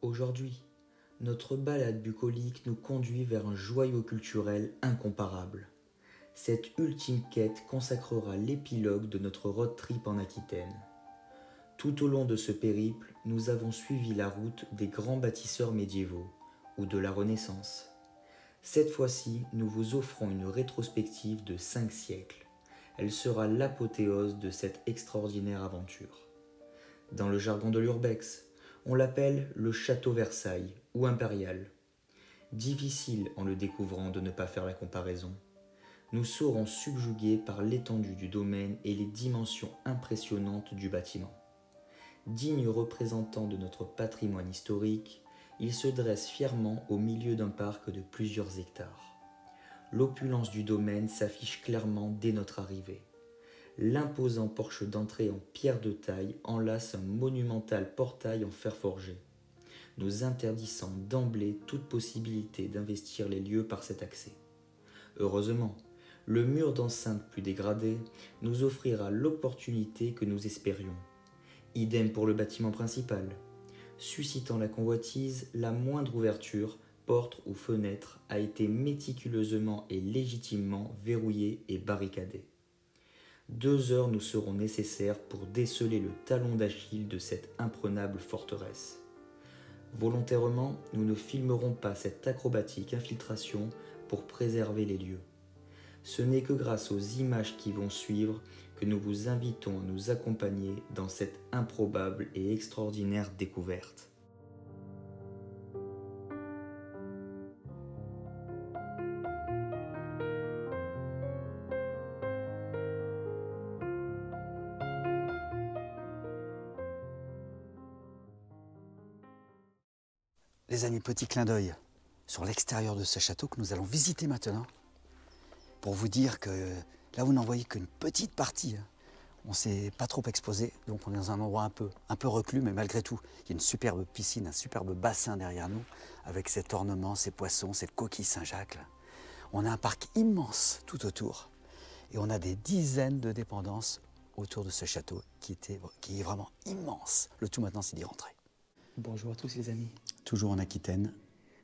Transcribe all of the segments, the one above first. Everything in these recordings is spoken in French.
Aujourd'hui, notre balade bucolique nous conduit vers un joyau culturel incomparable. Cette ultime quête consacrera l'épilogue de notre road trip en Aquitaine. Tout au long de ce périple, nous avons suivi la route des grands bâtisseurs médiévaux ou de la Renaissance. Cette fois-ci, nous vous offrons une rétrospective de 5 siècles. Elle sera l'apothéose de cette extraordinaire aventure. Dans le jargon de l'urbex, on l'appelle le château Versailles ou impérial. Difficile en le découvrant de ne pas faire la comparaison. Nous serons subjugués par l'étendue du domaine et les dimensions impressionnantes du bâtiment. Digne représentant de notre patrimoine historique, il se dresse fièrement au milieu d'un parc de plusieurs hectares. L'opulence du domaine s'affiche clairement dès notre arrivée. L'imposant porche d'entrée en pierre de taille enlace un monumental portail en fer forgé, nous interdisant d'emblée toute possibilité d'investir les lieux par cet accès. Heureusement, le mur d'enceinte plus dégradé nous offrira l'opportunité que nous espérions. Idem pour le bâtiment principal. Suscitant la convoitise, la moindre ouverture, porte ou fenêtre a été méticuleusement et légitimement verrouillée et barricadée. 2 heures nous seront nécessaires pour déceler le talon d'Achille de cette imprenable forteresse. Volontairement, nous ne filmerons pas cette acrobatique infiltration pour préserver les lieux. Ce n'est que grâce aux images qui vont suivre que nous vous invitons à nous accompagner dans cette improbable et extraordinaire découverte. Les amis, petit clin d'œil sur l'extérieur de ce château que nous allons visiter maintenant pour vous dire que là vous n'en voyez qu'une petite partie. On ne s'est pas trop exposé, donc on est dans un endroit un peu reclus, mais malgré tout, il y a une superbe piscine, un superbe bassin derrière nous, avec cet ornement, ces poissons, cette coquille Saint-Jacques. On a un parc immense tout autour, et on a des dizaines de dépendances autour de ce château qui est vraiment immense. Le tout maintenant, c'est d'y rentrer. Bonjour à tous les amis. Toujours en Aquitaine.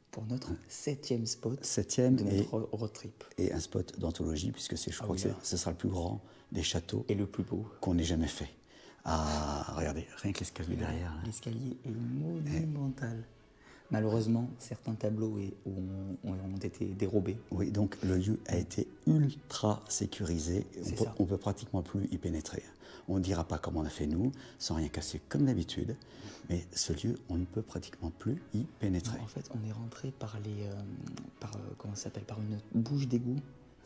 Pour notre 7e spot Septième de notre road trip. Et un spot d'anthologie, puisque je crois que ce sera le plus grand des châteaux Et le plus beau. qu'on ait jamais fait. Ah, regardez, rien que l'escalier derrière. Là. L'escalier est monumental. Malheureusement, certains tableaux ont été dérobés. Oui, donc le lieu a été ultra sécurisé. On peut pratiquement plus y pénétrer. On ne dira pas comme on a fait nous, sans rien casser comme d'habitude. Mais ce lieu, on ne peut pratiquement plus y pénétrer. En fait, on est rentré par une bouche d'égout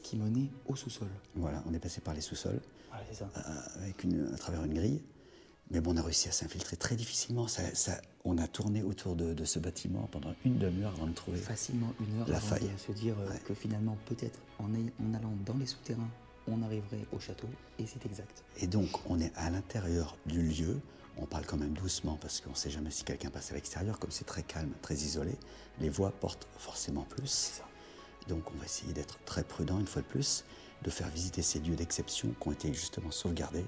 qui menait au sous-sol. Voilà, on est passé par les sous-sols, Voilà, c'est ça. à travers une grille. Mais bon, on a réussi à s'infiltrer très difficilement. On a tourné autour de ce bâtiment pendant une demi-heure avant de trouver Facilement 1 heure la avant faille. de se dire que finalement, peut-être en allant dans les souterrains, on arriverait au château, et c'est exact. Et donc, on est à l'intérieur du lieu. On parle quand même doucement parce qu'on ne sait jamais si quelqu'un passe à l'extérieur. Comme c'est très calme, très isolé, les voix portent forcément plus. C'est ça. Donc, on va essayer d'être très prudent une fois de plus, de faire visiter ces lieux d'exception qui ont été justement sauvegardés.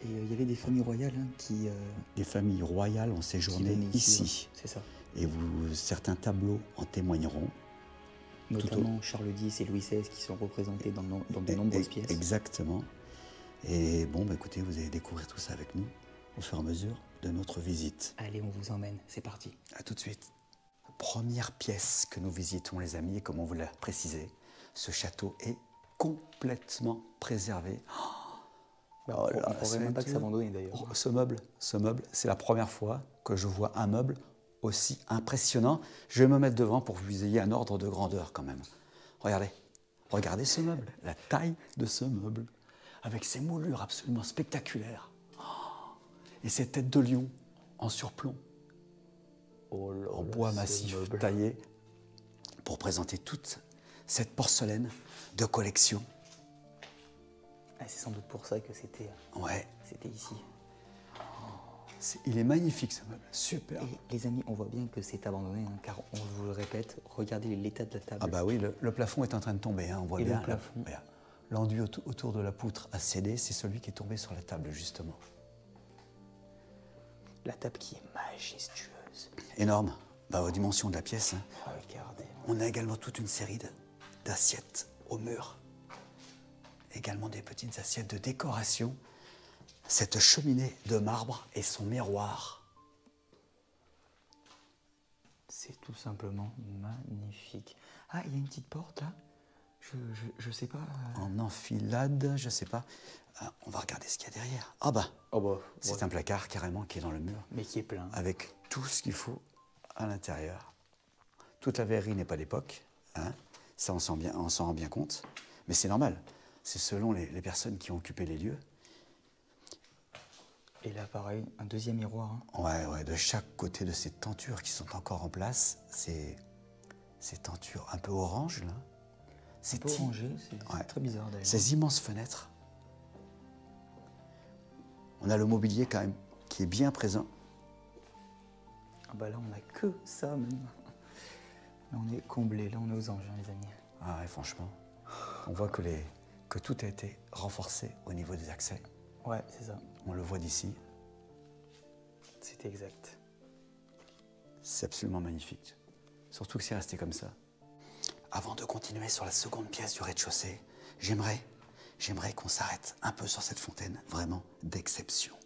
Et il y avait des familles royales qui... Des familles royales ont séjourné ici. C'est ça. Et certains tableaux en témoigneront. Notamment Charles X et Louis XVI qui sont représentés dans de nombreuses pièces. Exactement. Et bon, écoutez, vous allez découvrir tout ça avec nous au fur et à mesure de notre visite. Allez, on vous emmène, c'est parti. A tout de suite. Première pièce que nous visitons, les amis, et comme on vous l'a précisé, ce château est complètement préservé. Il ne faudrait même pas que s'abandonner d'ailleurs. Ce meuble, c'est la première fois que je vois un meuble aussi impressionnant. Je vais me mettre devant pour que vous ayez un ordre de grandeur quand même. Regardez ce meuble, la taille de ce meuble, avec ses moulures absolument spectaculaires. Et ces têtes de lion en surplomb, en bois massif taillé, pour présenter toute cette porcelaine de collection. C'est sans doute pour ça que c'était ici. Il est magnifique ce meuble, super. Et les amis, on voit bien que c'est abandonné, car on vous le répète, regardez l'état de la table. Ah bah oui, le plafond est en train de tomber, on voit bien. Le plafond. L'enduit autour de la poutre a cédé, c'est celui qui est tombé sur la table justement. La table qui est majestueuse. Énorme, aux dimensions de la pièce, hein. Regardez. On a également toute une série d'assiettes au mur. Également des petites assiettes de décoration. Cette cheminée de marbre et son miroir. C'est tout simplement magnifique. Ah, il y a une petite porte là. Je sais pas. En enfilade, je sais pas. Ah, on va regarder ce qu'il y a derrière. Ah bah, Oh bah, c'est ouais. un placard carrément qui est dans le mur. Mais qui est plein. Avec tout ce qu'il faut à l'intérieur. Toute la verrerie n'est pas d'époque, hein. Ça on s'en rend bien compte. Mais c'est normal. C'est selon les personnes qui ont occupé les lieux. Et là, pareil, un deuxième miroir. Hein. Ouais, de chaque côté de ces tentures qui sont encore en place, ces tentures un peu orange, là. C'est un peu orangé, c'est très bizarre d'ailleurs. Ces immenses fenêtres. On a le mobilier quand même qui est bien présent. Ah bah là, on n'a que ça même. Là, on est comblé, là, on est aux anges, hein, les amis. Ah ouais, franchement, on voit que tout a été renforcé au niveau des accès. Ouais, c'est ça. On le voit d'ici. C'est exact. C'est absolument magnifique. Surtout que c'est resté comme ça. Avant de continuer sur la seconde pièce du rez-de-chaussée, j'aimerais qu'on s'arrête un peu sur cette fontaine, vraiment d'exception.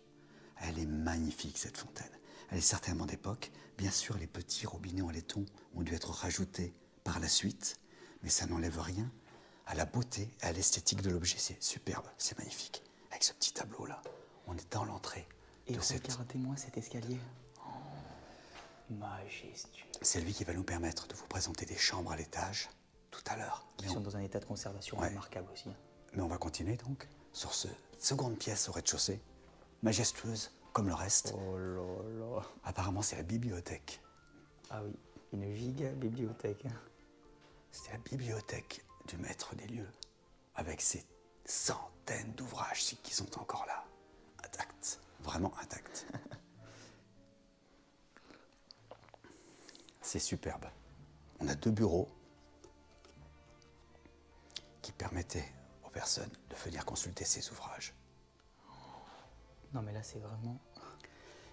Elle est magnifique, cette fontaine. Elle est certainement d'époque. Bien sûr, les petits robinets en laiton ont dû être rajoutés par la suite, mais ça n'enlève rien à la beauté et à l'esthétique de l'objet. C'est superbe, c'est magnifique. Avec ce petit tableau-là, on est dans l'entrée de cette... regardez-moi cet escalier. Oh, majestueux. C'est lui qui va nous permettre de vous présenter des chambres à l'étage tout à l'heure. Qui sont dans un état de conservation remarquable aussi. Mais on va continuer donc sur cette seconde pièce au rez-de-chaussée, majestueuse comme le reste. Oh là là. Apparemment, c'est la bibliothèque. Ah oui, une giga bibliothèque. C'est la bibliothèque du maître des lieux, avec ses centaines d'ouvrages qui sont encore là, intacts, vraiment intacts. C'est superbe. On a 2 bureaux qui permettaient aux personnes de venir consulter ces ouvrages. Non mais là c'est vraiment...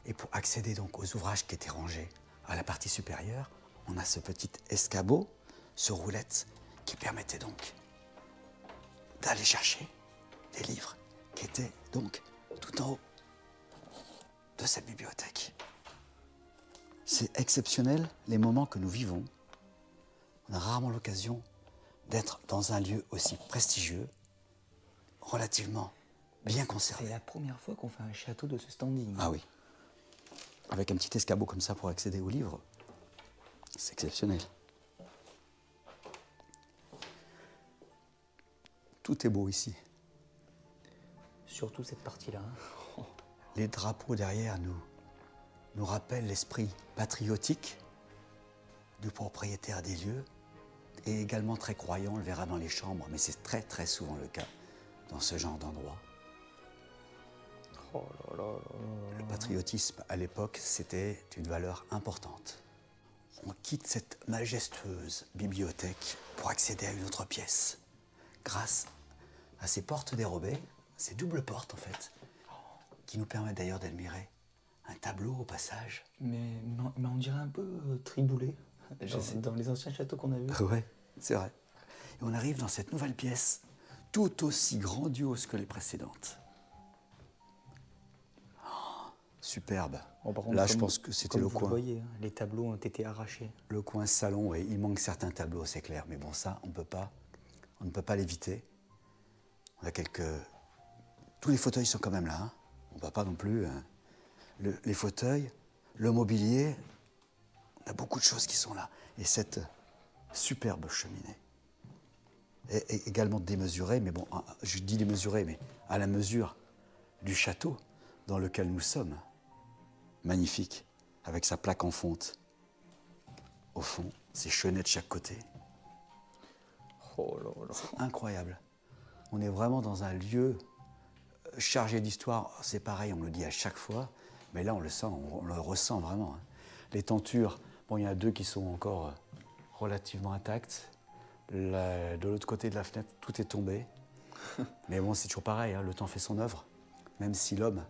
Et pour accéder donc aux ouvrages qui étaient rangés à la partie supérieure, on a ce petit escabeau, ce roulette, qui permettait donc d'aller chercher des livres qui étaient donc tout en haut de cette bibliothèque. C'est exceptionnel les moments que nous vivons. On a rarement l'occasion d'être dans un lieu aussi prestigieux, relativement bien conservé. C'est la première fois qu'on fait un château de ce standing. Ah oui. Avec un petit escabeau comme ça pour accéder aux livres, c'est exceptionnel. Tout est beau ici. Surtout cette partie-là. Hein. Les drapeaux derrière nous rappellent l'esprit patriotique du propriétaire des lieux et également très croyant, on le verra dans les chambres, mais c'est très très souvent le cas dans ce genre d'endroit. Oh là là là là. Le patriotisme à l'époque, c'était une valeur importante. On quitte cette majestueuse bibliothèque pour accéder à une autre pièce, grâce à ces portes dérobées, ces doubles portes en fait, qui nous permettent d'ailleurs d'admirer un tableau au passage. Mais on dirait un peu Triboulet, dans les anciens châteaux qu'on a vus. Ouais, c'est vrai. Et on arrive dans cette nouvelle pièce, tout aussi grandiose que les précédentes. Oh, superbe. Bon, par contre, là, je pense que c'était le vous coin. le voyez, hein, les tableaux ont été arrachés. Le coin salon, et il manque certains tableaux, c'est clair. Mais bon, ça, on ne peut pas l'éviter. On a tous les fauteuils sont quand même là. Hein. On ne va pas non plus... les fauteuils, le mobilier, on a beaucoup de choses qui sont là. Et cette superbe cheminée est également démesurée, mais bon, je dis démesurée, mais à la mesure du château dans lequel nous sommes. Magnifique, avec sa plaque en fonte. Au fond, ses chenets de chaque côté. Oh là là. C'est incroyable. On est vraiment dans un lieu chargé d'histoire. C'est pareil, on me le dit à chaque fois, mais là on le sent, on le ressent vraiment. Hein. Les tentures, bon, il y en a 2 qui sont encore relativement intactes. De l'autre côté de la fenêtre, tout est tombé. Mais bon, c'est toujours pareil, hein, le temps fait son œuvre. Même si l'homme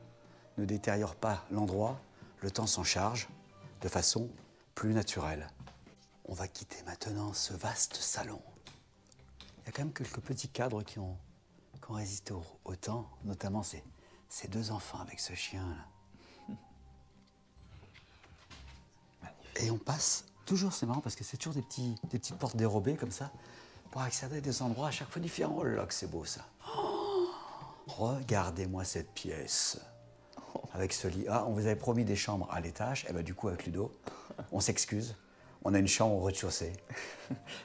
ne détériore pas l'endroit, le temps s'en charge de façon plus naturel. On va quitter maintenant ce vaste salon. Il y a quand même quelques petits cadres qui ont résisté au temps, notamment ces deux enfants avec ce chien-là. Et on passe toujours, c'est marrant parce que c'est toujours des petites portes dérobées comme ça, pour accéder à des endroits à chaque fois différents. Oh là que c'est beau ça. Oh, regardez-moi cette pièce. Avec ce lit. Ah, on vous avait promis des chambres à l'étage. Et bien du coup, avec Ludo, on s'excuse. On a une chambre au rez-de-chaussée,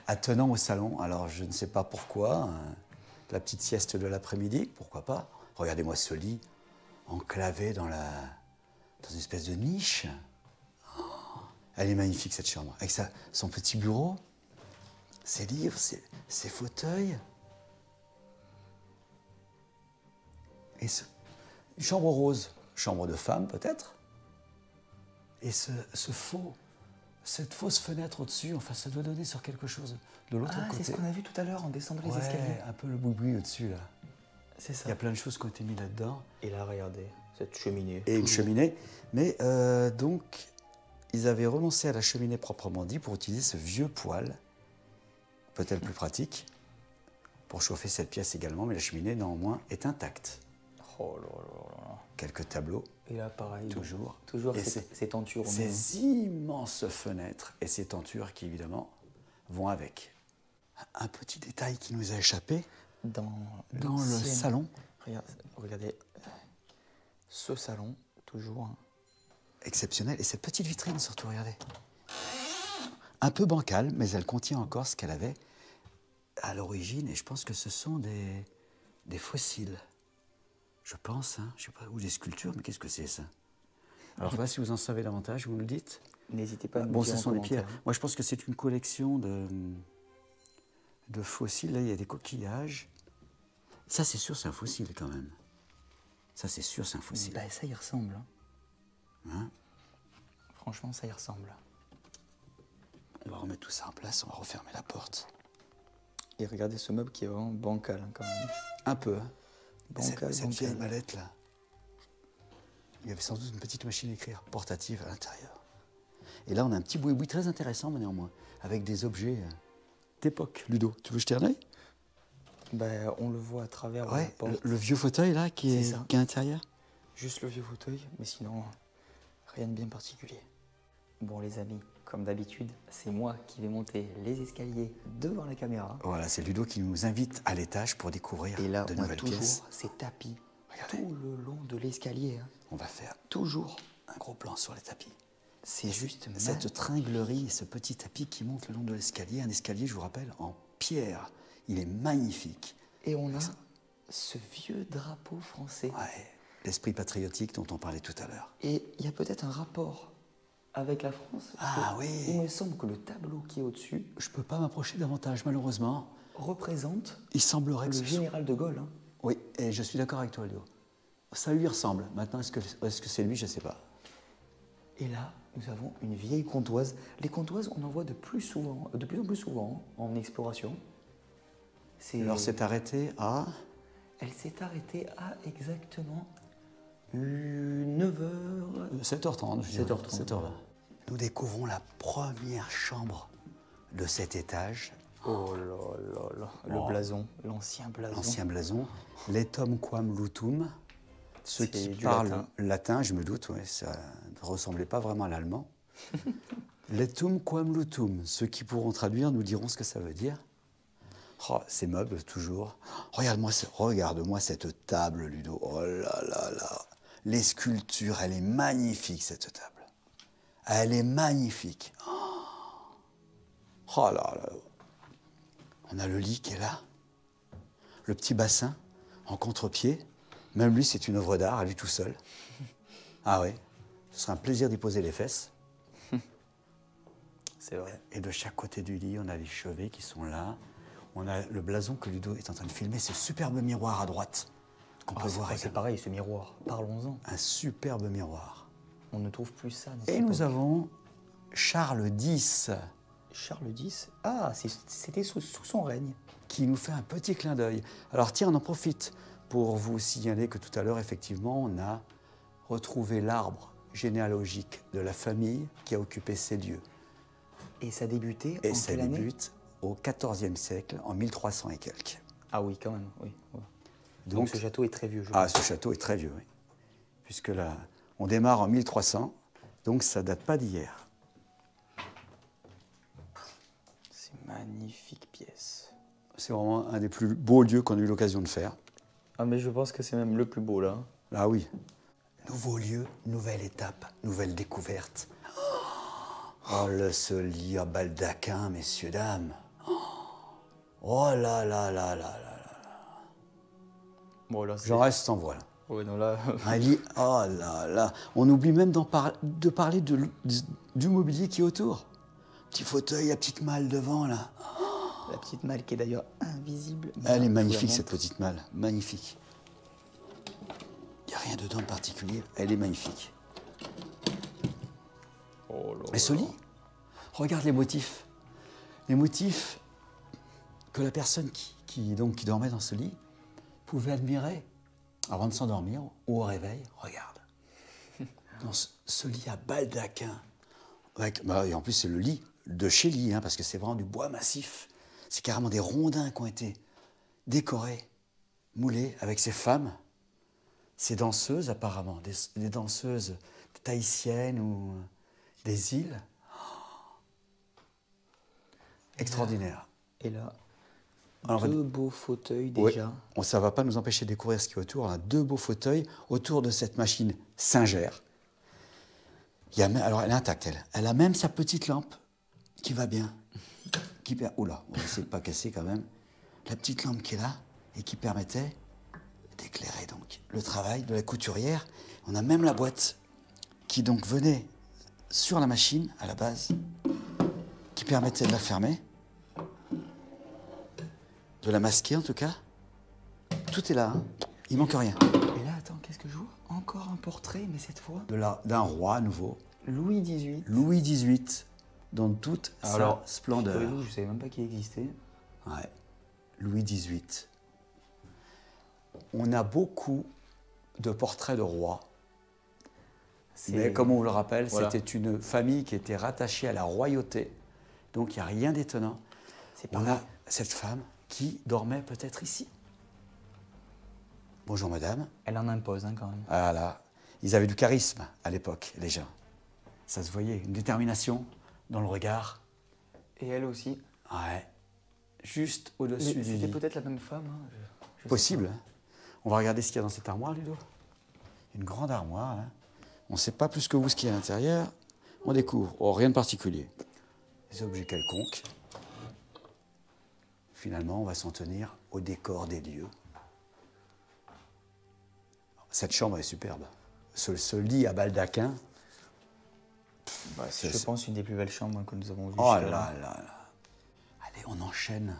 attenant au salon. Alors, je ne sais pas pourquoi. La petite sieste de l'après-midi, pourquoi pas. Regardez-moi ce lit, enclavé dans une espèce de niche. Oh, elle est magnifique, cette chambre. Avec son petit bureau, ses livres, ses fauteuils. Et une chambre rose. Chambre de femme, peut-être. Et cette fausse fenêtre au-dessus, enfin, ça doit donner sur quelque chose de l'autre côté. C'est ce qu'on a vu tout à l'heure en descendant les escaliers. Un peu le boui-boui au-dessus, là. C'est ça. Il y a plein de choses qui ont été mises là-dedans. Et là, regardez, cette cheminée. Et une cheminée. Mais donc, ils avaient renoncé à la cheminée proprement dit pour utiliser ce vieux poêle, peut-être plus pratique, pour chauffer cette pièce également, mais la cheminée, néanmoins, est intacte. Oh là là là. Quelques tableaux. Et là, pareil. Toujours. Et ces tentures. Ces immenses fenêtres et ces tentures qui, évidemment, vont avec. Un petit détail qui nous a échappé dans le salon. Regardez, ce salon, toujours. Exceptionnel. Et cette petite vitrine, surtout, regardez. Un peu bancale, mais elle contient encore ce qu'elle avait à l'origine. Et je pense que ce sont des fossiles. Je pense, hein, je sais pas, ou des sculptures, mais qu'est-ce que c'est ça? Alors, je sais pas si vous en savez davantage, vous me le dites. N'hésitez pas à nous dire. Bon, ce sont des pierres. Moi, je pense que c'est une collection de fossiles. Là, il y a des coquillages. Ça, c'est sûr, c'est un fossile quand même. Ça, c'est sûr, c'est un fossile. Bah, ça y ressemble. Hein? Franchement, ça y ressemble. On va remettre tout ça en place, on va refermer la porte. Et regardez ce meuble qui est vraiment bancal, hein, quand même. Un peu. Bancal, cette vieille mallette là, il y avait sans doute une petite machine à écrire portative à l'intérieur. Et là, on a un petit boui-boui très intéressant, mais néanmoins, avec des objets d'époque. Ludo, tu veux jeter un œil? Ben, on le voit à travers la porte. Le vieux fauteuil là qui est à l'intérieur. Juste le vieux fauteuil, mais sinon, rien de bien particulier. Bon les amis, comme d'habitude, c'est moi qui vais monter les escaliers devant la caméra. Voilà, c'est Ludo qui nous invite à l'étage pour découvrir de nouvelles pièces. Et là, on a toujours ces tapis. Regardez. Tout le long de l'escalier. Hein. On va faire toujours un gros plan sur les tapis. C'est juste cette tringlerie et ce petit tapis qui monte le long de l'escalier. Un escalier, je vous rappelle, en pierre. Il est magnifique. Et on a ce vieux drapeau français. Ouais, l'esprit patriotique dont on parlait tout à l'heure. Et il y a peut-être un rapport avec la France. Ah oui. Il me semble que le tableau qui est au-dessus... Je ne peux pas m'approcher davantage, malheureusement. Représente il semblerait que le général de Gaulle. Hein. Oui, et je suis d'accord avec toi, Léo. Ça lui ressemble. Maintenant, est-ce que c'est lui? Je ne sais pas. Et là, nous avons une vieille comptoise. Les comptoises, on en voit de plus en plus souvent en exploration. Alors, c'est arrêté à... Elle s'est arrêtée à exactement 9h... 7h30. 7h30. Nous découvrons la première chambre de cet étage. Oh là là là, le blason, l'ancien blason. L'ancien blason, Letum quam lutum. Ceux qui parlent latin, je me doute, ouais, ça ne ressemblait pas vraiment à l'allemand. Letum quam lutum. Ceux qui pourront traduire nous diront ce que ça veut dire. Oh, ces meubles, toujours. Regarde-moi cette table, Ludo. Oh là là là. Les sculptures, elle est magnifique, cette table. Elle est magnifique. Oh là là. On a le lit qui est là. Le petit bassin en contre-pied. Même lui, c'est une œuvre d'art, à lui tout seul. Ah oui. Ce serait un plaisir d'y poser les fesses. C'est vrai. Et de chaque côté du lit, on a les chevets qui sont là. On a le blason que Ludo est en train de filmer, ce superbe miroir à droite qu'on peut voir. C'est pareil, ce miroir. Parlons-en. Un superbe miroir. On ne trouve plus ça. Et nous avons Charles X. Charles X. Ah, c'était sous son règne. Qui nous fait un petit clin d'œil. Alors tiens, on en profite pour vous signaler que tout à l'heure, effectivement, on a retrouvé l'arbre généalogique de la famille qui a occupé ces lieux. Et ça débutait Et en ça quelle année? débute au XIVe siècle, en 1300 et quelques. Ah oui, quand même, oui. Ouais. Donc, Donc ce château est très vieux, je Ah, pense. ce château est très vieux, oui. Puisque là, on démarre en 1300, donc ça date pas d'hier. C'est une magnifique pièce. C'est vraiment un des plus beaux lieux qu'on a eu l'occasion de faire. Ah mais je pense que c'est même le plus beau là. Ah oui. Nouveau lieu, nouvelle étape, nouvelle découverte. Oh, ce lit à baldaquin, messieurs, dames. Oh là là là là là. Bon là J'en reste sans voix, là. Ouais, non là... Un lit, oh là là. On oublie même de parler du mobilier qui est autour. Petit fauteuil, la petite malle devant, là. La petite malle qui est d'ailleurs invisible. Elle est Je vous la magnifique, montre. cette petite malle. Magnifique. Il n'y a rien dedans de particulier. Elle est magnifique. Oh là Et ce lit, regarde les motifs. Les motifs que la personne qui dormait dans ce lit pouvait admirer avant de s'endormir ou au réveil. Regarde. Dans ce lit à baldaquin. Et en plus, c'est le lit de chez lit, hein, parce que c'est vraiment du bois massif. C'est carrément des rondins qui ont été décorés, moulés avec ces femmes, ces danseuses apparemment, des danseuses tahitiennes ou des îles. Extraordinaire. Et là, Alors, deux beaux fauteuils Oui, déjà. ça ne va pas nous empêcher de découvrir ce qui est autour. On a deux beaux fauteuils autour de cette machine Singer. Alors, elle est intacte, elle. Elle a même sa petite lampe qui va bien. Oula, on va essayer de ne pas casser quand même. La petite lampe qui est là et qui permettait d'éclairer donc le travail de la couturière. On a même la boîte qui donc venait sur la machine à la base, qui permettait de la fermer, de la masquer en tout cas. Tout est là, hein. Il manque rien. Et là, attends, qu'est-ce que je vois? Encore un portrait, mais cette fois D'un roi à nouveau, Louis XVIII. Louis XVIII, dans toute sa splendeur. figurez-vous, je ne savais même pas qu'il existait. Ouais. Louis XVIII. On a beaucoup de portraits de rois. Mais comme on vous le rappelle, Voilà. c'était une famille qui était rattachée à la royauté. Donc il n'y a rien d'étonnant. On a cette femme qui dormait peut-être ici. Bonjour madame. Elle en impose hein, quand même. Voilà. Ils avaient du charisme à l'époque, les gens. Ça se voyait, une détermination dans le regard. Et elle aussi. Ouais. Juste au-dessus du C'était lit. peut-être la même femme. Hein, je sais Possible. Hein. On va regarder ce qu'il y a dans cette armoire, Ludo. Une grande armoire, là. On ne sait pas plus que vous ce qu'il y a à l'intérieur. On découvre. Oh, rien de particulier. Des objets quelconques. Finalement, on va s'en tenir au décor des lieux. Cette chambre est superbe. Ce lit à baldaquin. pas. Je pense une des plus belles chambres que nous avons vues. Oh jusqu'à là là là. Allez, on enchaîne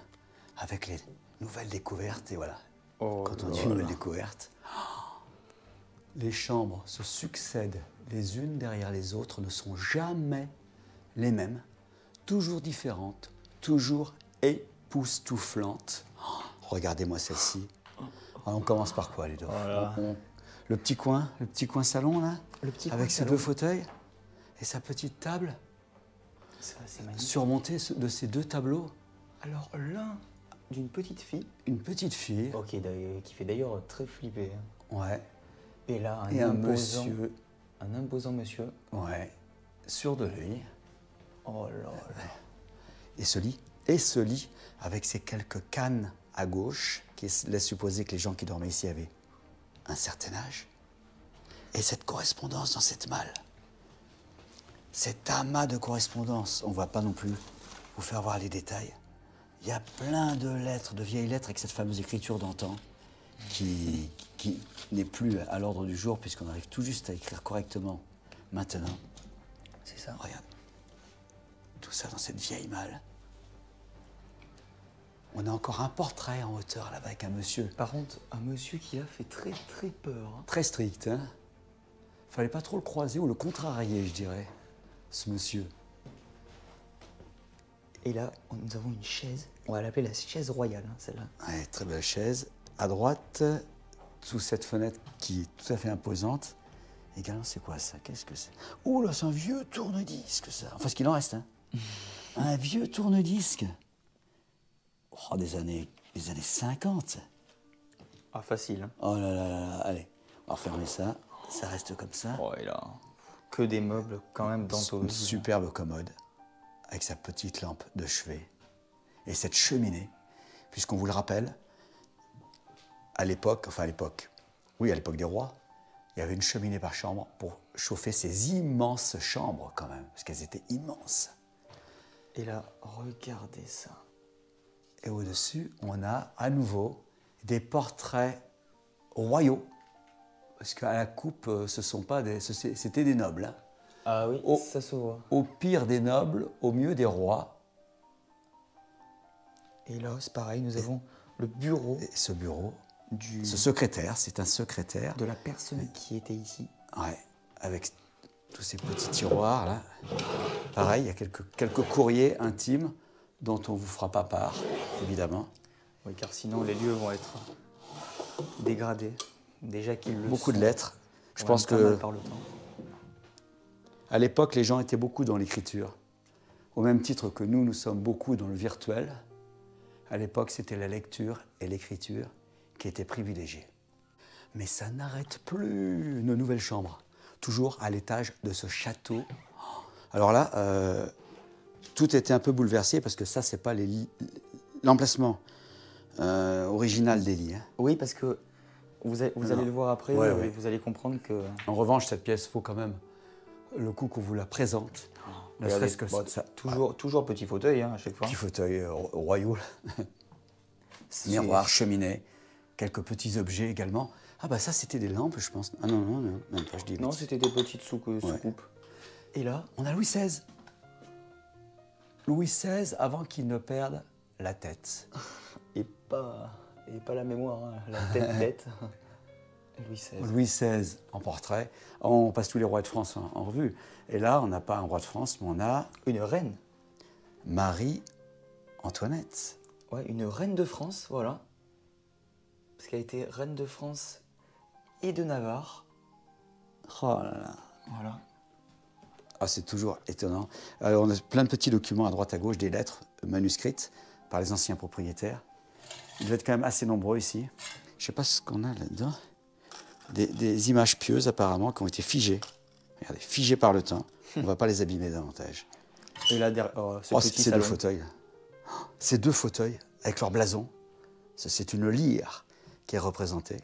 avec les nouvelles découvertes. Et voilà. Oh Quand on là dit là. nouvelles découvertes, les chambres se succèdent les unes derrière les autres, ne sont jamais les mêmes, toujours différentes, toujours époustouflantes. Oh, regardez-moi celle-ci. On commence par quoi, Ludo? Voilà. Le petit coin salon, là, Le petit avec coin ses salon. deux fauteuils et sa petite table, Ça, c'est magnifique. surmontée de ces deux tableaux. Alors, l'un d'une petite fille. Une petite fille, Ok, qui fait d'ailleurs très flipper. Hein. ouais, Et là, et un monsieur, Un imposant monsieur. ouais, sûr de lui. Oh là là. Et ce lit, avec ces quelques cannes à gauche, qui laissent supposer que les gens qui dormaient ici avaient un certain âge. Et cette correspondance dans cette malle. Cet amas de correspondance, on ne va pas non plus vous faire voir les détails. Il y a plein de lettres, de vieilles lettres avec cette fameuse écriture d'antan qui n'est plus à l'ordre du jour puisqu'on arrive tout juste à écrire correctement maintenant. C'est ça. Regarde. Tout ça dans cette vieille malle. On a encore un portrait en hauteur là-bas avec un monsieur Par contre, un monsieur qui a fait très très peur. Hein. très strict. Hein. Fallait pas trop le croiser ou le contrarier, je dirais, ce monsieur. Et là, nous avons une chaise. On va l'appeler la chaise royale, hein, celle-là. Ouais, très belle chaise. À droite, sous cette fenêtre qui est tout à fait imposante. Également, c'est quoi ça? Qu'est-ce que c'est? Oh là, c'est un vieux tourne-disque, ça. Enfin, ce qu'il en reste, hein. Un vieux tourne-disque. Oh, des années 50. Ah, facile. Hein. Oh là là là là, allez, on va refermer ça. Ça reste comme ça. Oh, et là, que des meubles quand même Une d'anthologie. superbe commode, avec sa petite lampe de chevet. Et cette cheminée, puisqu'on vous le rappelle, à l'époque des rois, il y avait une cheminée par chambre pour chauffer ces immenses chambres quand même, parce qu'elles étaient immenses. Et là, regardez ça. Et au-dessus, on a à nouveau des portraits royaux, parce qu'à la coupe, c'était des nobles. Hein. Ah oui, ça se voit. Au pire des nobles, au mieux des rois. Et là, c'est pareil, nous avons le bureau. Et ce bureau, ce secrétaire, c'est un secrétaire. De la personne qui était ici. Ouais, avec tous ces petits tiroirs là. Pareil, il y a quelques courriers intimes dont on ne vous fera pas part, évidemment. Oui, car sinon les lieux vont être dégradés. Déjà qu'ils le Beaucoup sont. de lettres. Je pense que Par le temps. à l'époque, les gens étaient beaucoup dans l'écriture. Au même titre que nous sommes beaucoup dans le virtuel. À l'époque, c'était la lecture et l'écriture qui étaient privilégiées. Mais ça n'arrête plus nos nouvelles chambres. Toujours à l'étage de ce château. Alors là, tout était un peu bouleversé parce que ça, c'est pas l'emplacement original des lits. Hein. Oui, parce que vous allez le voir après, et vous allez comprendre que... En revanche, cette pièce, faut quand même le coup qu'on vous la présente. Ne serait-ce que ça. Toujours petit fauteuil, hein, à chaque fois. Petit fauteuil royaux. Miroir, cheminée, quelques petits objets également. Ah bah ça, c'était des lampes, je pense. Ah non, même pas, je dis. Non, c'était des petites soucoupes. Et là, on a Louis XVI. Louis XVI avant qu'il ne perde la tête. Et pas la mémoire, hein, la tête. Louis XVI. Louis XVI en portrait. On passe tous les rois de France en revue. Et là, on n'a pas un roi de France, mais on a... Une reine. Marie-Antoinette. Ouais, une reine de France, voilà. Parce qu'elle a été reine de France et de Navarre. Oh là là. Voilà. Ah, c'est toujours étonnant. Alors, on a plein de petits documents à droite à gauche, des lettres manuscrites par les anciens propriétaires. Ils doivent être quand même assez nombreux ici. Je ne sais pas ce qu'on a là-dedans. Des images pieuses apparemment qui ont été figées. Regardez, figées par le temps. On ne va pas les abîmer davantage. Et là, c'est deux fauteuils. Ces deux fauteuils avec leur blason. C'est une lyre qui est représentée.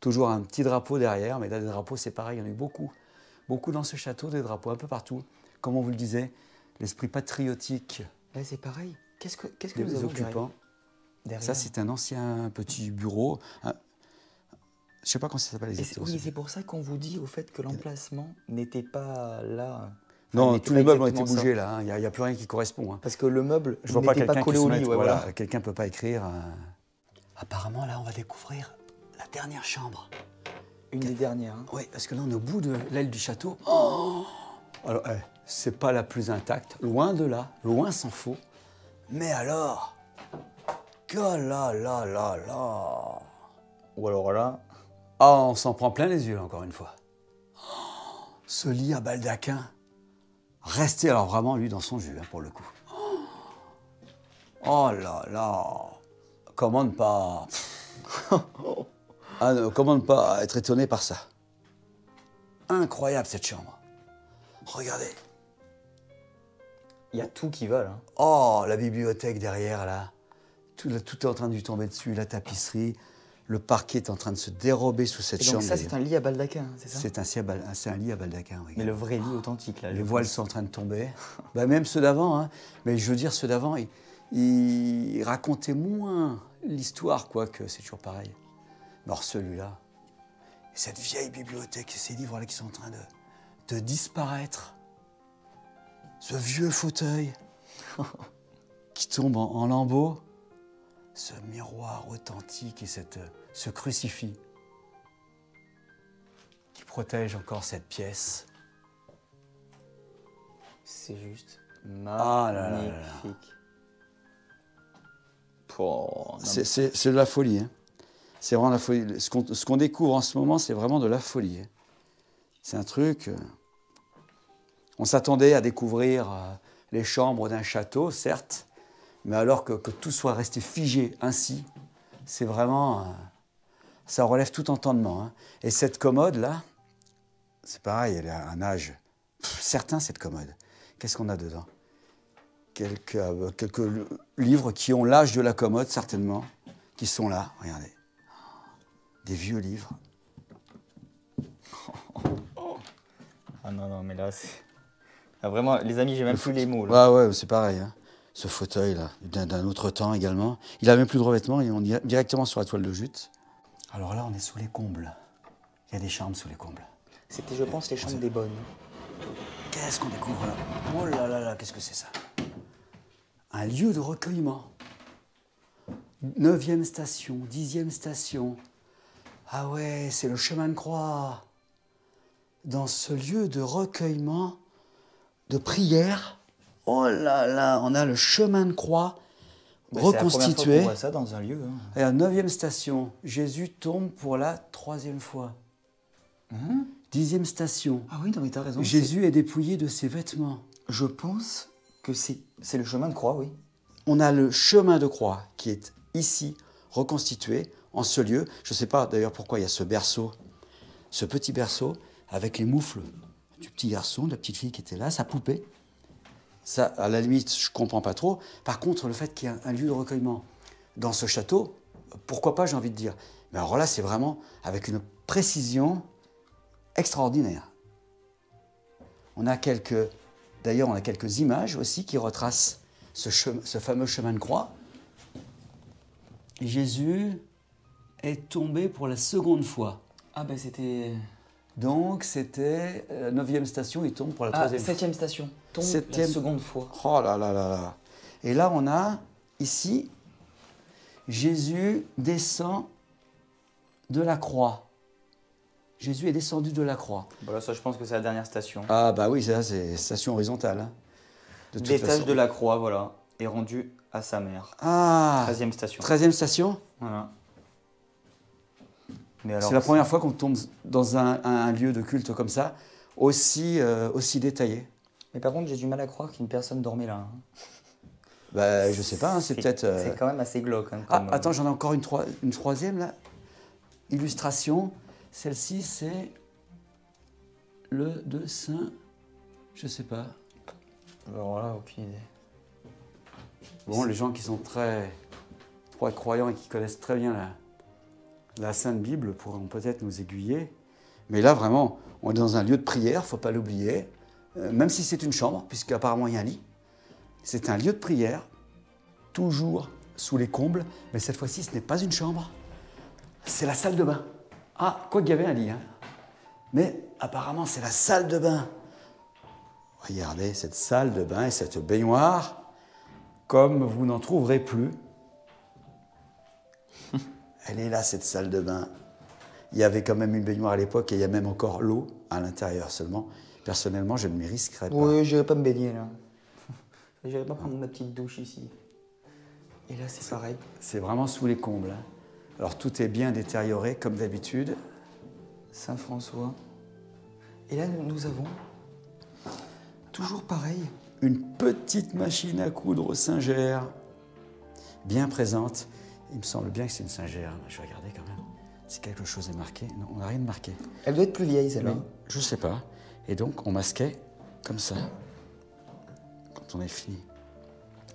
Toujours un petit drapeau derrière, mais là, des drapeaux, c'est pareil, il y en a eu beaucoup. Beaucoup dans ce château, des drapeaux un peu partout. Comme on vous le disait, l'esprit patriotique. Là, c'est pareil. Qu'est-ce que nous des avons occupants. derrière? Ça, c'est un ancien petit bureau. Je ne sais pas comment ça s'appelle exactement. Oui, c'est pour ça qu'on vous dit au fait que l'emplacement n'était pas là. Non, tous les meubles ont été bougés là. Il n'y a plus rien qui correspond. Hein. Parce que le meuble je vois pas n'était pas collé au lit. Voilà. Quelqu'un ne peut pas écrire. Apparemment, là, on va découvrir la dernière chambre. Une des dernières. Hein. Oui, parce que là, on est au bout de l'aile du château. Oh, alors, c'est pas la plus intacte. Loin de là. Loin s'en faut. Mais alors, que là. Ou alors là... Ah, on s'en prend plein les yeux, encore une fois. Oh, ce lit à baldaquin. Resté, alors vraiment, lui, dans son jus, hein, pour le coup. Oh là là. Comment ne pas... comment ne pas être étonné par ça. Incroyable, cette chambre. Regardez. Il y a tout qui va, là. Oh, la bibliothèque derrière, là. Tout est en train de lui tomber dessus, la tapisserie. Le parquet est en train de se dérober sous cette chambre. Donc ça, c'est un lit à baldaquin, c'est ça? C'est un lit à baldaquin, oui. Mais le vrai lit authentique, là. Les voiles sont en train de tomber. Bah, même ceux d'avant, hein. Mais je veux dire, ceux d'avant, ils racontaient moins l'histoire, quoique c'est toujours pareil. Mais alors celui-là, cette vieille bibliothèque et ces livres-là qui sont en train de disparaître. Ce vieux fauteuil qui tombe en lambeaux. Ce miroir authentique et ce crucifix qui protège encore cette pièce. C'est juste magnifique. C'est de la folie. Hein. C'est vraiment la folie. Ce qu'on découvre en ce moment, c'est vraiment de la folie. Hein. C'est un truc... On s'attendait à découvrir les chambres d'un château, certes, mais alors que tout soit resté figé ainsi, c'est vraiment... ça relève tout entendement. Hein. Et cette commode-là, c'est pareil, elle a un âge certain, cette commode. Qu'est-ce qu'on a dedans? Quelques livres qui ont l'âge de la commode, certainement, qui sont là. Regardez. Des vieux livres. Ah non, non, mais là, c'est... Ah, vraiment, les amis, j'ai même plus les mots. Là. Ouais, c'est pareil. Hein. Ce fauteuil-là, d'un autre temps également. Il n'a même plus de revêtement, on est directement sur la toile de jute. Alors là, on est sous les combles. Il y a des chambres sous les combles. C'était, je pense, les chambres des bonnes. Qu'est-ce qu'on découvre là? Oh là là là, qu'est-ce que c'est ça? Un lieu de recueillement. 9e station, 10e station. Ah ouais, c'est le chemin de croix. Dans ce lieu de recueillement, de prière, oh là là, on a le chemin de croix reconstitué. C'est la première fois qu'on voit ça dans un lieu. Hein. Et à 9e station, Jésus tombe pour la 3e fois. 10e station. Ah oui, non mais t'as raison. Jésus est dépouillé de ses vêtements. Je pense que c'est le chemin de croix, oui. On a le chemin de croix qui est ici reconstitué en ce lieu. Je ne sais pas d'ailleurs pourquoi il y a ce berceau, ce petit berceau avec les moufles du petit garçon, de la petite fille qui était là, sa poupée. Ça, à la limite, je ne comprends pas trop. Par contre, le fait qu'il y ait un lieu de recueillement dans ce château, pourquoi pas, j'ai envie de dire. Mais alors là, c'est vraiment avec une précision extraordinaire. D'ailleurs, on a quelques images aussi qui retracent ce fameux chemin de croix. Jésus est tombé pour la seconde fois. Ah ben c'était... Donc c'était la 9e station, il tombe pour la 3e. 7e station, tombe la seconde fois. Oh là là là là. Et là on a ici, Jésus descend de la croix. Jésus est descendu de la croix. Voilà, ça je pense que c'est la dernière station. Ah bah oui, ça c'est station horizontale. Hein. L'étage de la croix, voilà, est rendu à sa mère. Ah 13e station. 13e station. Voilà. C'est la première fois qu'on tombe dans un lieu de culte comme ça, aussi détaillé. Mais par contre, j'ai du mal à croire qu'une personne dormait là. Hein. Bah, je sais pas, hein, c'est peut-être... C'est quand même assez glauque. Hein, Ah, attends, j'en ai encore une troisième là. Illustration. Celle-ci, c'est le de Saint... Je sais pas. Alors là, aucune idée. Bon, les gens qui sont très croyants et qui connaissent très bien la Sainte Bible pourront peut-être nous aiguiller. Mais là, vraiment, on est dans un lieu de prière, il ne faut pas l'oublier. Même si c'est une chambre, puisqu'apparemment il y a un lit. C'est un lieu de prière, toujours sous les combles. Mais cette fois-ci, ce n'est pas une chambre, c'est la salle de bain. Ah, quoi qu'il y avait un lit. Hein. Mais apparemment, c'est la salle de bain. Regardez cette salle de bain et cette baignoire, comme vous n'en trouverez plus. Elle est là, cette salle de bain. Il y avait quand même une baignoire à l'époque et il y a même encore l'eau à l'intérieur seulement. Personnellement, je ne m'y risquerais pas. Oui, je n'irai pas me baigner là. Je n'irai pas prendre ma petite douche ici. Et là, c'est pareil. C'est vraiment sous les combles. Hein. Alors, tout est bien détérioré, comme d'habitude. Saint-François. Et là, nous avons, toujours pareil, une petite machine à coudre Singer, bien présente. Il me semble bien que c'est une Singer. Je vais regarder quand même si quelque chose est marqué. Non, on n'a rien de marqué. Elle doit être plus vieille, celle-là. Je ne sais pas. Et donc, on masquait comme ça, quand on est fini.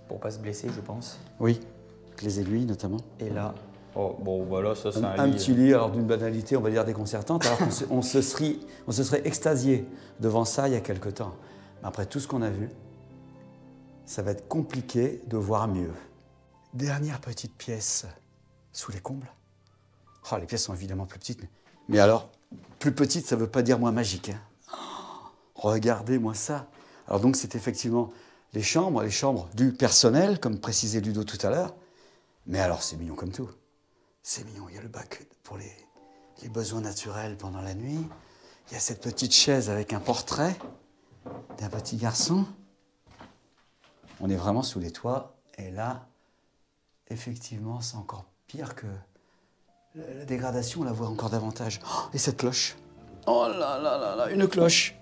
Pour pas se blesser, je pense. Oui, avec les aiguilles notamment. Et là, oh, bon, voilà, ça c'est un petit lit, alors d'une banalité, on va dire déconcertante, alors qu'on se serait extasié devant ça il y a quelque temps. Mais après tout ce qu'on a vu, ça va être compliqué de voir mieux. Dernière petite pièce sous les combles. Oh, les pièces sont évidemment plus petites, mais alors, plus petite, ça ne veut pas dire moins magique. Hein. Oh, regardez-moi ça. Alors donc, c'est effectivement les chambres du personnel, comme précisait Ludo tout à l'heure. Mais alors, c'est mignon comme tout. C'est mignon. Il y a le bac pour les besoins naturels pendant la nuit. Il y a cette petite chaise avec un portrait d'un petit garçon. On est vraiment sous les toits. Et là, effectivement, c'est encore pire que la dégradation. On la voit encore davantage. Oh, et cette cloche. Oh là là là là, une cloche.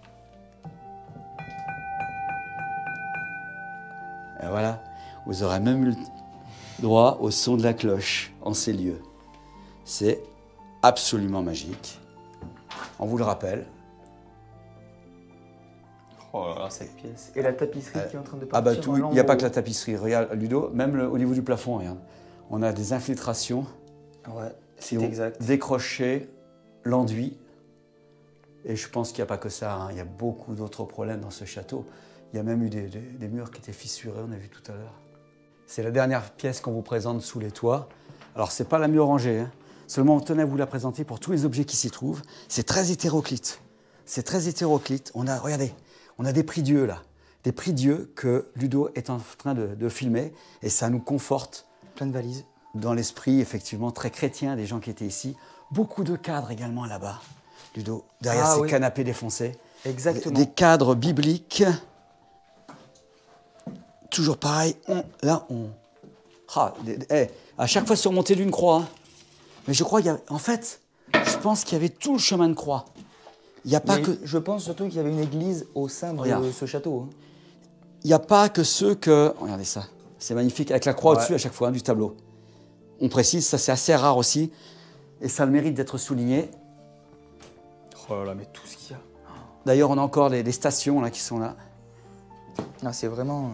Et voilà, vous aurez même eu le droit au son de la cloche en ces lieux. C'est absolument magique. On vous le rappelle. Oh là là, cette pièce. Et la tapisserie qui est en train de Ah partir. bah tout, il n'y a pas que la tapisserie. Regarde Ludo, même au niveau du plafond, regarde. On a des infiltrations Ouais, qui c'est ont exact. décroché l'enduit. Et je pense qu'il n'y a pas que ça, hein. Il y a beaucoup d'autres problèmes dans ce château. Il y a même eu des murs qui étaient fissurés, on a vu tout à l'heure. C'est la dernière pièce qu'on vous présente sous les toits. Alors, ce n'est pas la mieux rangée, hein. Seulement, on tenait à vous la présenter pour tous les objets qui s'y trouvent. C'est très hétéroclite. C'est très hétéroclite. Regardez, on a des prie-dieux là. Des prie-dieux que Ludo est en train de filmer. Et ça nous conforte. Plein de valises. Dans l'esprit, effectivement, très chrétien des gens qui étaient ici. Beaucoup de cadres également là-bas, Ludo, derrière ces canapés défoncés. Exactement. Des cadres bibliques. Toujours pareil, à chaque fois surmonté d'une croix. Hein. Mais je crois je pense qu'il y avait tout le chemin de croix. Il n'y a pas que... Je pense surtout qu'il y avait une église au sein de ce château. Hein. Il n'y a pas que ceux que... Regardez ça, c'est magnifique, avec la croix au-dessus à chaque fois du tableau. On précise, ça c'est assez rare aussi, et ça a le mérite d'être souligné. Oh là là, mais tout ce qu'il y a. D'ailleurs, on a encore les stations là, qui sont là. Ah, c'est vraiment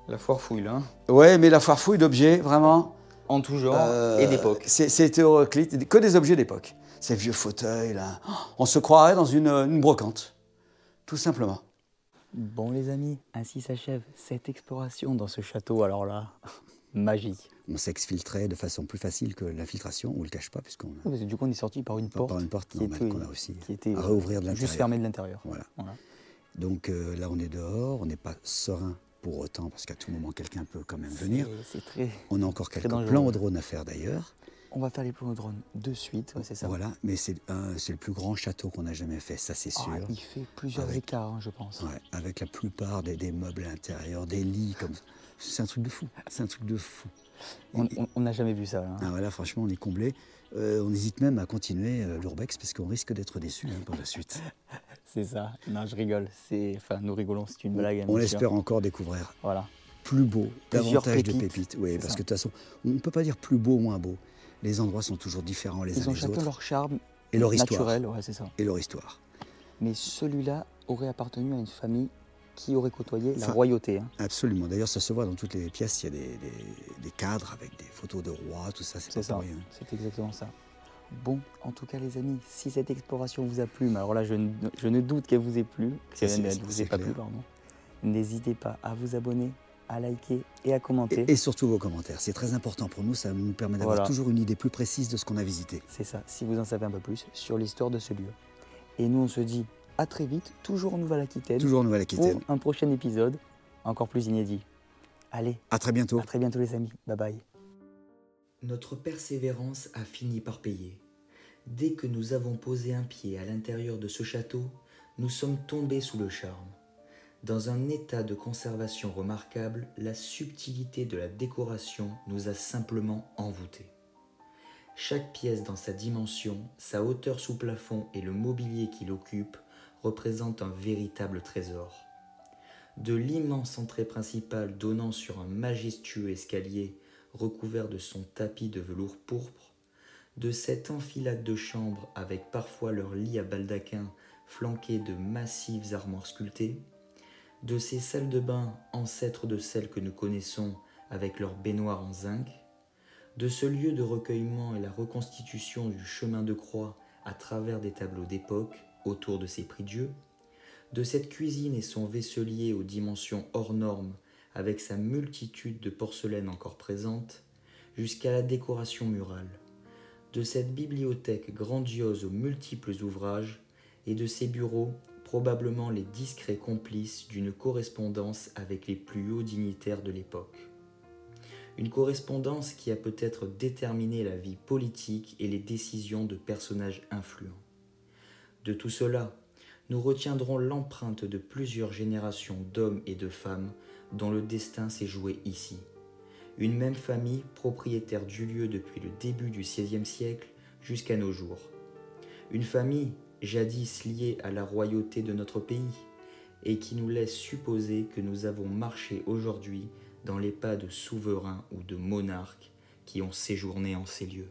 la foire fouille là. Hein. Ouais, mais la foire fouille d'objets, vraiment... En tout genre et d'époque. C'est hétéroclite, que des objets d'époque. Ces vieux fauteuils là, on se croirait dans une brocante, tout simplement. Bon les amis, ainsi s'achève cette exploration dans ce château, alors là, magique. On s'exfiltrait de façon plus facile que l'infiltration, on ne le cache pas, puisqu'on a... Parce que du coup on est sorti par une porte. Par une porte normale qu'on a aussi qui était à réouvrir de l'intérieur. Juste fermée de l'intérieur. Voilà. Donc là on est dehors, on n'est pas serein pour autant, parce qu'à tout moment quelqu'un peut quand même venir. C'est très... On a encore quelques plans au drone à faire d'ailleurs. On va faire les plans au drone de suite, c'est ça. Voilà, mais c'est le plus grand château qu'on a jamais fait, ça c'est sûr. Il fait plusieurs écarts, hein, je pense. Ouais, avec la plupart des meubles à l'intérieur, des lits, comme... C'est un truc de fou, c'est un truc de fou. On n'a jamais vu ça. Là. Ah voilà, franchement, on est comblé. On hésite même à continuer l'Urbex parce qu'on risque d'être déçus pour la suite. C'est ça. Non, je rigole. Enfin, nous rigolons, c'est une blague. On espère encore découvrir voilà. plus beau, davantage de pépites. Oui, parce ça. que de toute façon, on ne peut pas dire plus beau ou moins beau. Les endroits sont toujours différents les uns des autres. Ils ont chacun leur charme et leur naturel, histoire. Ouais, c'est ça. Et leur histoire. Mais celui-là aurait appartenu à une famille qui aurait côtoyé la royauté. Hein. Absolument. D'ailleurs, ça se voit dans toutes les pièces. Il y a des cadres avec des photos de rois, tout ça. C'est pas rien. C'est exactement ça. Bon, en tout cas, les amis, si cette exploration vous a plu, mais alors là, je ne doute qu'elle vous ait plu, qu'elle ne vous ait pas plu, pardon. N'hésitez pas à vous abonner, à liker et à commenter. Et surtout vos commentaires. C'est très important pour nous. Ça nous permet d'avoir toujours une idée plus précise de ce qu'on a visité. C'est ça. Si vous en savez un peu plus sur l'histoire de ce lieu. Et nous, on se dit à très vite, toujours en Nouvelle-Aquitaine. Toujours en Nouvelle-Aquitaine. Pour un prochain épisode, encore plus inédit. Allez. À très bientôt. À très bientôt, les amis. Bye bye. Notre persévérance a fini par payer. Dès que nous avons posé un pied à l'intérieur de ce château, nous sommes tombés sous le charme. Dans un état de conservation remarquable, la subtilité de la décoration nous a simplement envoûtés. Chaque pièce dans sa dimension, sa hauteur sous plafond et le mobilier qu'il occupe représentent un véritable trésor. De l'immense entrée principale donnant sur un majestueux escalier recouvert de son tapis de velours pourpre, de cette enfilade de chambres avec parfois leurs lits à baldaquin flanqués de massives armoires sculptées, de ces salles de bain ancêtres de celles que nous connaissons avec leurs baignoires en zinc, de ce lieu de recueillement et la reconstitution du chemin de croix à travers des tableaux d'époque autour de ces prie-dieux, de cette cuisine et son vaisselier aux dimensions hors normes avec sa multitude de porcelaines encore présentes, jusqu'à la décoration murale, de cette bibliothèque grandiose aux multiples ouvrages et de ces bureaux probablement les discrets complices d'une correspondance avec les plus hauts dignitaires de l'époque. Une correspondance qui a peut-être déterminé la vie politique et les décisions de personnages influents. De tout cela, nous retiendrons l'empreinte de plusieurs générations d'hommes et de femmes dont le destin s'est joué ici. Une même famille propriétaire du lieu depuis le début du XVIe siècle jusqu'à nos jours. Une famille jadis liée à la royauté de notre pays et qui nous laisse supposer que nous avons marché aujourd'hui dans les pas de souverains ou de monarques qui ont séjourné en ces lieux.